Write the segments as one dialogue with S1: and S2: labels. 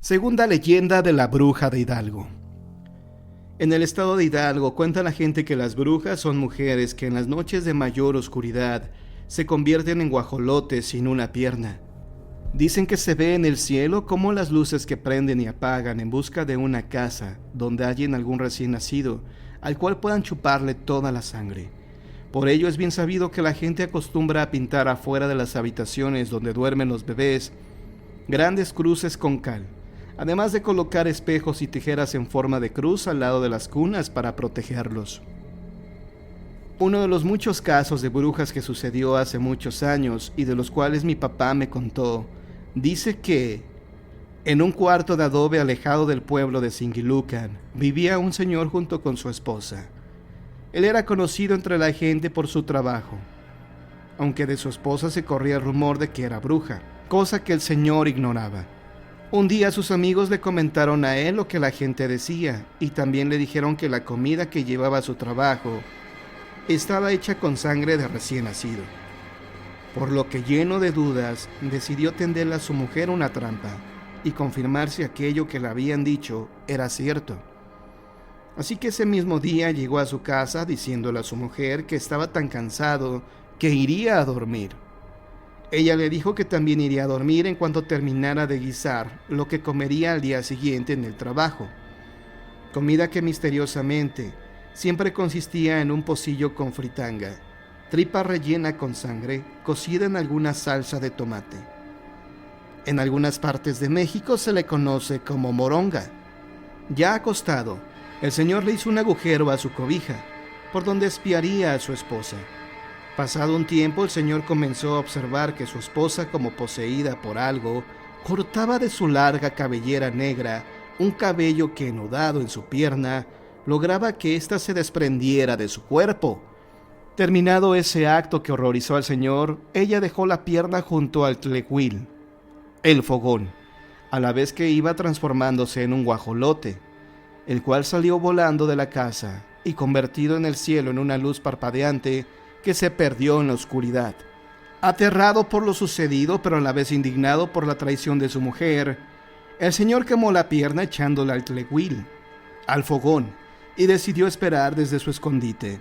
S1: Segunda leyenda de la bruja de Hidalgo. En el estado de Hidalgo cuenta la gente que las brujas son mujeres que en las noches de mayor oscuridad se convierten en guajolotes sin una pierna. Dicen que se ve en el cielo como las luces que prenden y apagan en busca de una casa donde hallen algún recién nacido, al cual puedan chuparle toda la sangre. Por ello es bien sabido que la gente acostumbra a pintar afuera de las habitaciones donde duermen los bebés grandes cruces con cal, además de colocar espejos y tijeras en forma de cruz al lado de las cunas para protegerlos. Uno de los muchos casos de brujas que sucedió hace muchos años y de los cuales mi papá me contó, dice que en un cuarto de adobe alejado del pueblo de Singilucan vivía un señor junto con su esposa. Él era conocido entre la gente por su trabajo, aunque de su esposa se corría el rumor de que era bruja, cosa que el señor ignoraba. Un día sus amigos le comentaron a él lo que la gente decía y también le dijeron que la comida que llevaba a su trabajo estaba hecha con sangre de recién nacido, por lo que lleno de dudas decidió tenderle a su mujer una trampa y confirmar si aquello que le habían dicho era cierto. Así que ese mismo día llegó a su casa diciéndole a su mujer que estaba tan cansado que iría a dormir. Ella le dijo que también iría a dormir en cuanto terminara de guisar lo que comería al día siguiente en el trabajo. Comida que misteriosamente siempre consistía en un pocillo con fritanga, tripa rellena con sangre, cocida en alguna salsa de tomate. En algunas partes de México se le conoce como moronga. Ya acostado, el señor le hizo un agujero a su cobija, por donde espiaría a su esposa. Pasado un tiempo, el señor comenzó a observar que su esposa, como poseída por algo, cortaba de su larga cabellera negra un cabello que, enudado en su pierna, lograba que ésta se desprendiera de su cuerpo. Terminado ese acto que horrorizó al señor, ella dejó la pierna junto al tlehuil, el fogón, a la vez que iba transformándose en un guajolote, el cual salió volando de la casa y convertido en el cielo en una luz parpadeante que se perdió en la oscuridad. Aterrado por lo sucedido, pero a la vez indignado por la traición de su mujer, el señor quemó la pierna echándola al tlehuil, al fogón, y decidió esperar desde su escondite.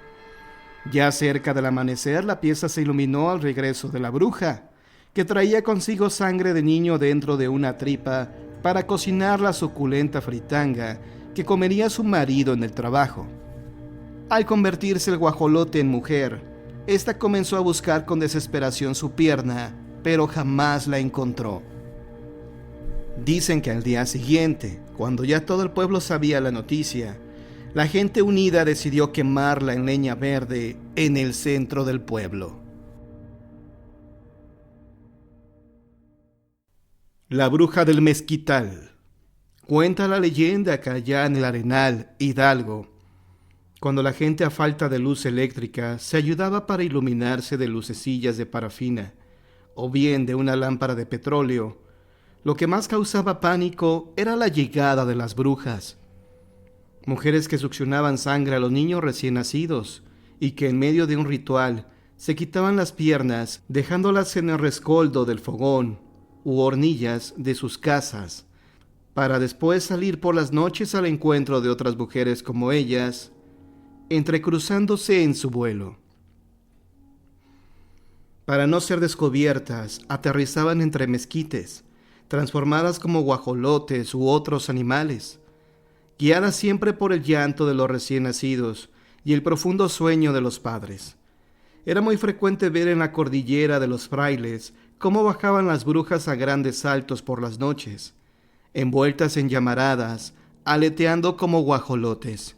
S1: Ya cerca del amanecer, la pieza se iluminó al regreso de la bruja, que traía consigo sangre de niño dentro de una tripa para cocinar la suculenta fritanga que comería su marido en el trabajo. Al convertirse el guajolote en mujer, esta comenzó a buscar con desesperación su pierna, pero jamás la encontró. Dicen que al día siguiente, cuando ya todo el pueblo sabía la noticia, la gente unida decidió quemarla en leña verde en el centro del pueblo. La bruja del mezquital. Cuenta la leyenda que allá en el Arenal, Hidalgo, cuando la gente a falta de luz eléctrica se ayudaba para iluminarse de lucecillas de parafina o bien de una lámpara de petróleo, lo que más causaba pánico era la llegada de las brujas. Mujeres que succionaban sangre a los niños recién nacidos y que en medio de un ritual se quitaban las piernas dejándolas en el rescoldo del fogón u hornillas de sus casas, para después salir por las noches al encuentro de otras mujeres como ellas, entrecruzándose en su vuelo. Para no ser descubiertas, aterrizaban entre mezquites, transformadas como guajolotes u otros animales, guiadas siempre por el llanto de los recién nacidos y el profundo sueño de los padres. Era muy frecuente ver en la cordillera de los frailes cómo bajaban las brujas a grandes saltos por las noches, envueltas en llamaradas, aleteando como guajolotes.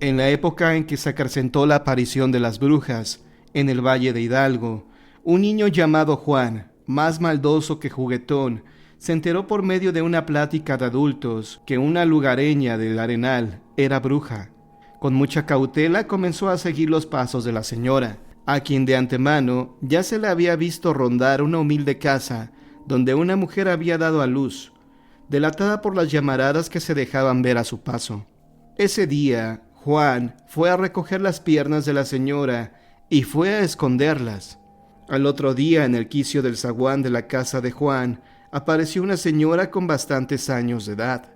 S1: En la época en que se acrecentó la aparición de las brujas en el Valle de Hidalgo, un niño llamado Juan, más maldoso que juguetón, se enteró por medio de una plática de adultos que una lugareña del Arenal era bruja. Con mucha cautela comenzó a seguir los pasos de la señora, a quien de antemano ya se le había visto rondar una humilde casa donde una mujer había dado a luz, delatada por las llamaradas que se dejaban ver a su paso. Ese día, Juan fue a recoger las piernas de la señora y fue a esconderlas. Al otro día, en el quicio del zaguán de la casa de Juan, apareció una señora con bastantes años de edad.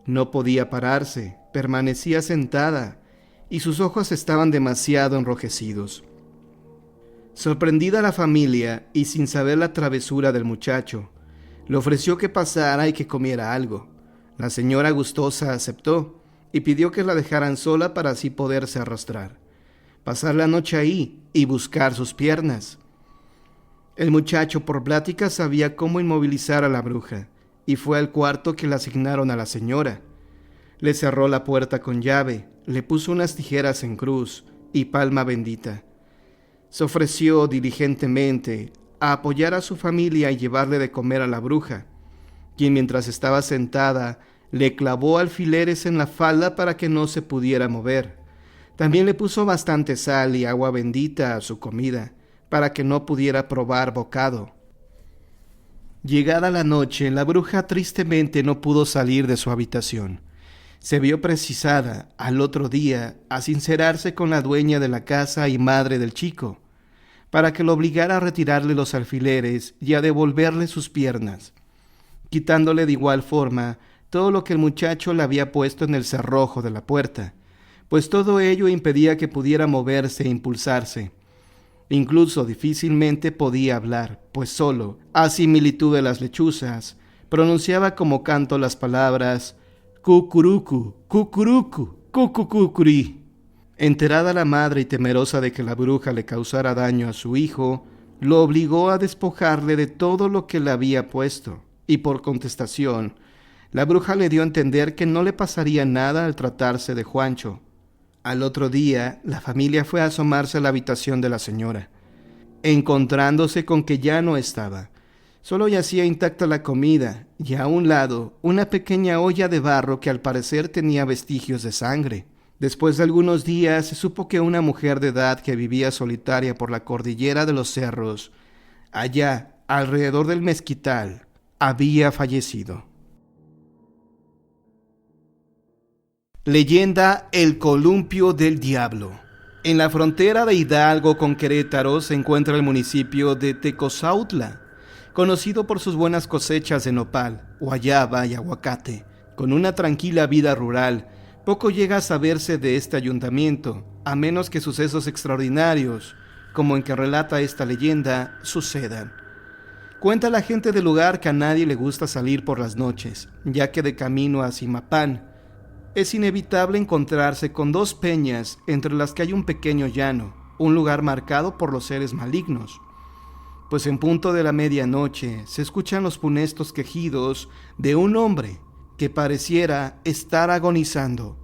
S1: No podía pararse, permanecía sentada, y sus ojos estaban demasiado enrojecidos. Sorprendida la familia, y sin saber la travesura del muchacho, le ofreció que pasara y que comiera algo. La señora gustosa aceptó, y pidió que la dejaran sola para así poderse arrastrar, pasar la noche ahí y buscar sus piernas. El muchacho por plática sabía cómo inmovilizar a la bruja, y fue al cuarto que le asignaron a la señora. Le cerró la puerta con llave, le puso unas tijeras en cruz y palma bendita. Se ofreció diligentemente a apoyar a su familia y llevarle de comer a la bruja, quien mientras estaba sentada le clavó alfileres en la falda para que no se pudiera mover. También le puso bastante sal y agua bendita a su comida, para que no pudiera probar bocado. Llegada la noche, la bruja tristemente no pudo salir de su habitación. Se vio precisada, al otro día, a sincerarse con la dueña de la casa y madre del chico, para que lo obligara a retirarle los alfileres y a devolverle sus piernas, quitándole de igual forma todo lo que el muchacho le había puesto en el cerrojo de la puerta, pues todo ello impedía que pudiera moverse e impulsarse. Incluso difícilmente podía hablar, pues solo, a similitud de las lechuzas, pronunciaba como canto las palabras cucurucu, cucurucu, cucucucurí. Enterada la madre y temerosa de que la bruja le causara daño a su hijo, lo obligó a despojarle de todo lo que le había puesto, y por contestación, la bruja le dio a entender que no le pasaría nada al tratarse de Juancho. Al otro día, la familia fue a asomarse a la habitación de la señora, encontrándose con que ya no estaba. Solo yacía intacta la comida, y a un lado, una pequeña olla de barro que al parecer tenía vestigios de sangre. Después de algunos días, se supo que una mujer de edad que vivía solitaria por la cordillera de los cerros, allá, alrededor del mezquital, había fallecido. Leyenda El Columpio del Diablo. En la frontera de Hidalgo con Querétaro se encuentra el municipio de Tecozautla, conocido por sus buenas cosechas de nopal, guayaba y aguacate. Con una tranquila vida rural, poco llega a saberse de este ayuntamiento, a menos que sucesos extraordinarios, como en que relata esta leyenda, sucedan. Cuenta la gente del lugar que a nadie le gusta salir por las noches, ya que de camino a Zimapán, es inevitable encontrarse con dos peñas entre las que hay un pequeño llano, un lugar marcado por los seres malignos. Pues en punto de la medianoche se escuchan los funestos quejidos de un hombre que pareciera estar agonizando.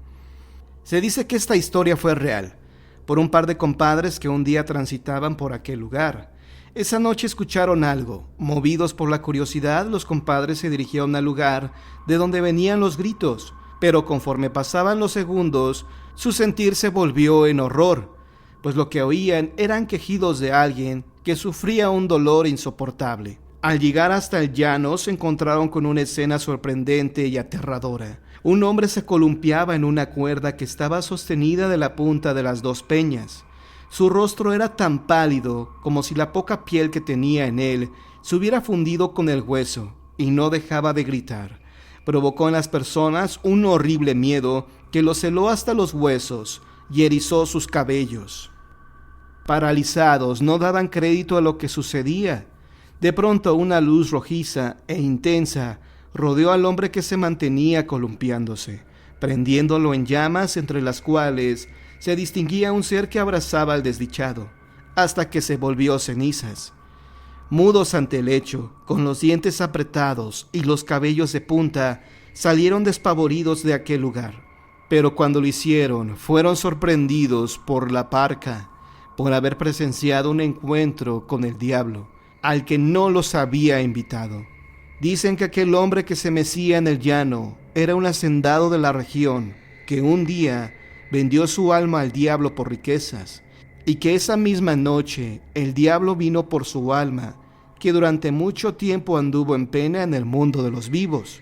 S1: Se dice que esta historia fue real, por un par de compadres que un día transitaban por aquel lugar. Esa noche escucharon algo. Movidos por la curiosidad, los compadres se dirigieron al lugar de donde venían los gritos, pero conforme pasaban los segundos, su sentir se volvió en horror, pues lo que oían eran quejidos de alguien que sufría un dolor insoportable. Al llegar hasta el llano, se encontraron con una escena sorprendente y aterradora. Un hombre se columpiaba en una cuerda que estaba sostenida de la punta de las dos peñas. Su rostro era tan pálido como si la poca piel que tenía en él se hubiera fundido con el hueso, y no dejaba de gritar. Provocó en las personas un horrible miedo que los heló hasta los huesos y erizó sus cabellos. Paralizados, no daban crédito a lo que sucedía. De pronto una luz rojiza e intensa rodeó al hombre que se mantenía columpiándose, prendiéndolo en llamas entre las cuales se distinguía un ser que abrazaba al desdichado, hasta que se volvió cenizas. Mudos ante el hecho, con los dientes apretados y los cabellos de punta, salieron despavoridos de aquel lugar. Pero cuando lo hicieron, fueron sorprendidos por la parca, por haber presenciado un encuentro con el diablo, al que no los había invitado. Dicen que aquel hombre que se mecía en el llano era un hacendado de la región, que un día vendió su alma al diablo por riquezas, y que esa misma noche el diablo vino por su alma, que durante mucho tiempo anduvo en pena en el mundo de los vivos.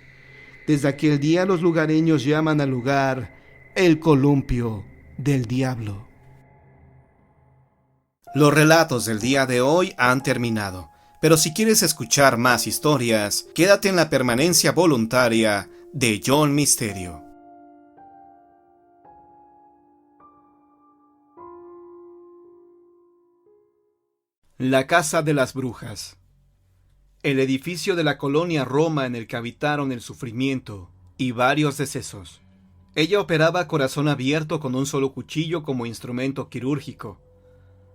S1: Desde aquel día los lugareños llaman al lugar el Columpio del Diablo. Los relatos del día de hoy han terminado, Pero si quieres escuchar más historias, quédate en la permanencia voluntaria de John Misterio. La Casa de las Brujas. El edificio de la colonia Roma en el que habitaron el sufrimiento y varios decesos. Ella operaba a corazón abierto con un solo cuchillo como instrumento quirúrgico.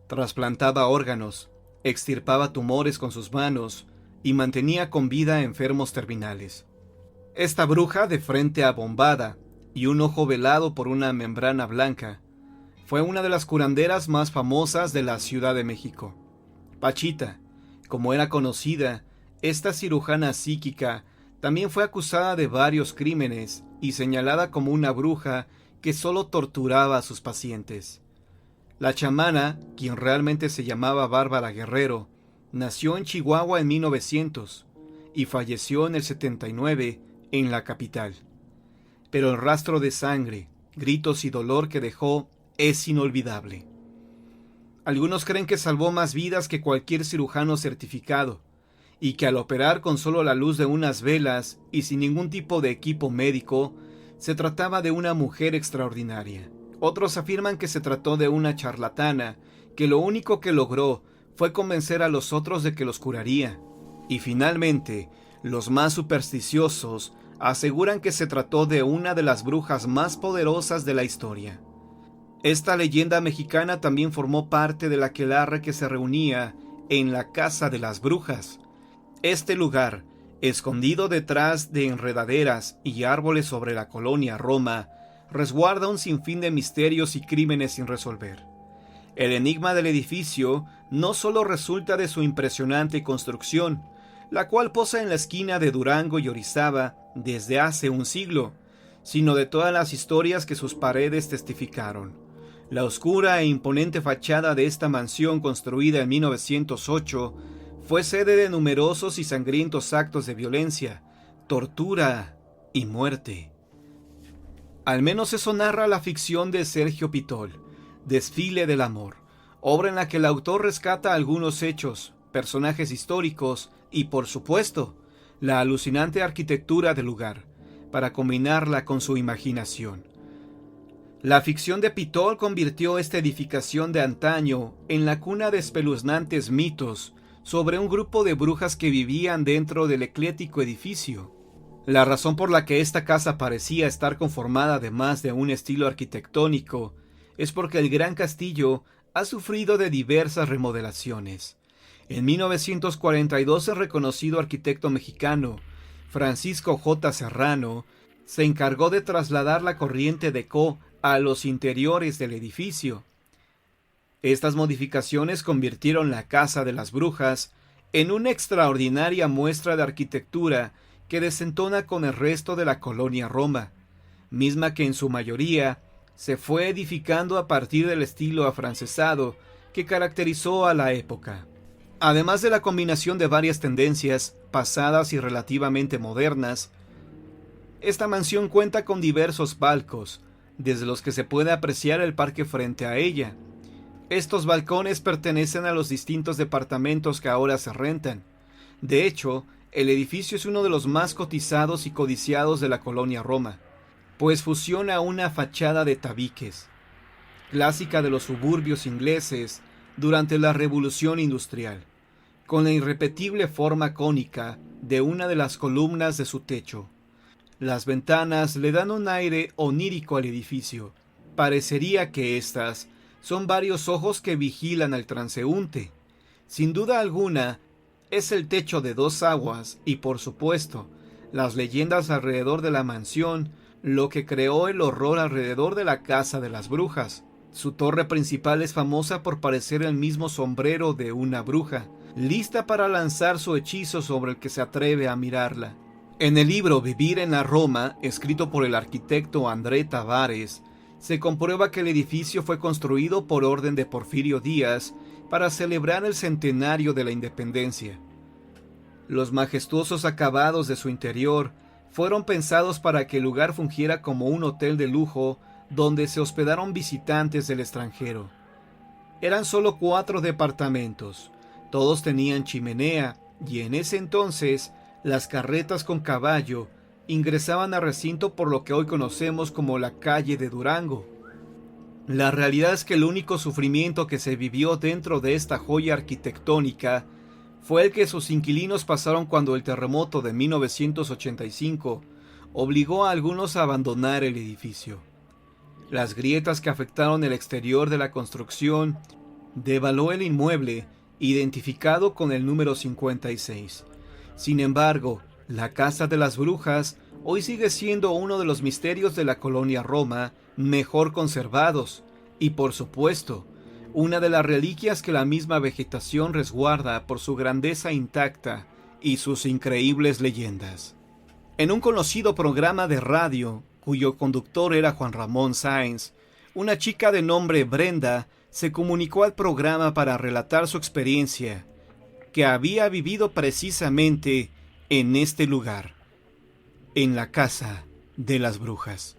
S1: Trasplantaba órganos, extirpaba tumores con sus manos y mantenía con vida a enfermos terminales. Esta bruja, de frente abombada y un ojo velado por una membrana blanca, fue una de las curanderas más famosas de la Ciudad de México. Pachita, como era conocida, esta cirujana psíquica también fue acusada de varios crímenes y señalada como una bruja que solo torturaba a sus pacientes. La chamana, quien realmente se llamaba Bárbara Guerrero, nació en Chihuahua en 1900 y falleció en el 79 en la capital. Pero el rastro de sangre, gritos y dolor que dejó es inolvidable. Algunos creen que salvó más vidas que cualquier cirujano certificado, y que al operar con solo la luz de unas velas y sin ningún tipo de equipo médico, se trataba de una mujer extraordinaria. Otros afirman que se trató de una charlatana, que lo único que logró fue convencer a los otros de que los curaría. Y finalmente, los más supersticiosos aseguran que se trató de una de las brujas más poderosas de la historia. Esta leyenda mexicana también formó parte del aquelarre que se reunía en la Casa de las Brujas. Este lugar, escondido detrás de enredaderas y árboles sobre la colonia Roma, resguarda un sinfín de misterios y crímenes sin resolver. El enigma del edificio no solo resulta de su impresionante construcción, la cual posa en la esquina de Durango y Orizaba desde hace un siglo, sino de todas las historias que sus paredes testificaron. La oscura e imponente fachada de esta mansión construida en 1908 fue sede de numerosos y sangrientos actos de violencia, tortura y muerte. Al menos eso narra la ficción de Sergio Pitol, Desfile del Amor, obra en la que el autor rescata algunos hechos, personajes históricos y, por supuesto, la alucinante arquitectura del lugar, para combinarla con su imaginación. La ficción de Pitol convirtió esta edificación de antaño en la cuna de espeluznantes mitos sobre un grupo de brujas que vivían dentro del ecléctico edificio. La razón por la que esta casa parecía estar conformada además de un estilo arquitectónico es porque el Gran Castillo ha sufrido de diversas remodelaciones. En 1942 el reconocido arquitecto mexicano Francisco J. Serrano se encargó de trasladar la corriente Decó a los interiores del edificio. Estas modificaciones convirtieron la Casa de las Brujas en una extraordinaria muestra de arquitectura que desentona con el resto de la colonia Roma, misma que en su mayoría se fue edificando a partir del estilo afrancesado que caracterizó a la época. Además de la combinación de varias tendencias pasadas y relativamente modernas, esta mansión cuenta con diversos palcos, desde los que se puede apreciar el parque frente a ella. Estos balcones pertenecen a los distintos departamentos que ahora se rentan. De hecho, el edificio es uno de los más cotizados y codiciados de la colonia Roma, pues fusiona una fachada de tabiques, clásica de los suburbios ingleses durante la Revolución Industrial, con la irrepetible forma cónica de una de las columnas de su techo. Las ventanas le dan un aire onírico al edificio. Parecería que estas son varios ojos que vigilan al transeúnte. Sin duda alguna, es el techo de dos aguas y, por supuesto, las leyendas alrededor de la mansión lo que creó el horror alrededor de la Casa de las Brujas. Su torre principal es famosa por parecer el mismo sombrero de una bruja, lista para lanzar su hechizo sobre el que se atreve a mirarla. En el libro Vivir en la Roma, escrito por el arquitecto André Tavares, se comprueba que el edificio fue construido por orden de Porfirio Díaz para celebrar el centenario de la independencia. Los majestuosos acabados de su interior fueron pensados para que el lugar fungiera como un hotel de lujo donde se hospedaron visitantes del extranjero. Eran solo 4 departamentos, Todos tenían chimenea y en ese entonces las carretas con caballo ingresaban al recinto por lo que hoy conocemos como la calle de Durango. La realidad es que el único sufrimiento que se vivió dentro de esta joya arquitectónica fue el que sus inquilinos pasaron cuando el terremoto de 1985 obligó a algunos a abandonar el edificio. Las grietas que afectaron el exterior de la construcción devaluó el inmueble, identificado con el número 56. Sin embargo, la Casa de las Brujas hoy sigue siendo uno de los misterios de la colonia Roma mejor conservados y, por supuesto, una de las reliquias que la misma vegetación resguarda por su grandeza intacta y sus increíbles leyendas. En un conocido programa de radio, cuyo conductor era Juan Ramón Sáenz, una chica de nombre Brenda se comunicó al programa para relatar su experiencia, que había vivido precisamente en este lugar, en la Casa de las Brujas.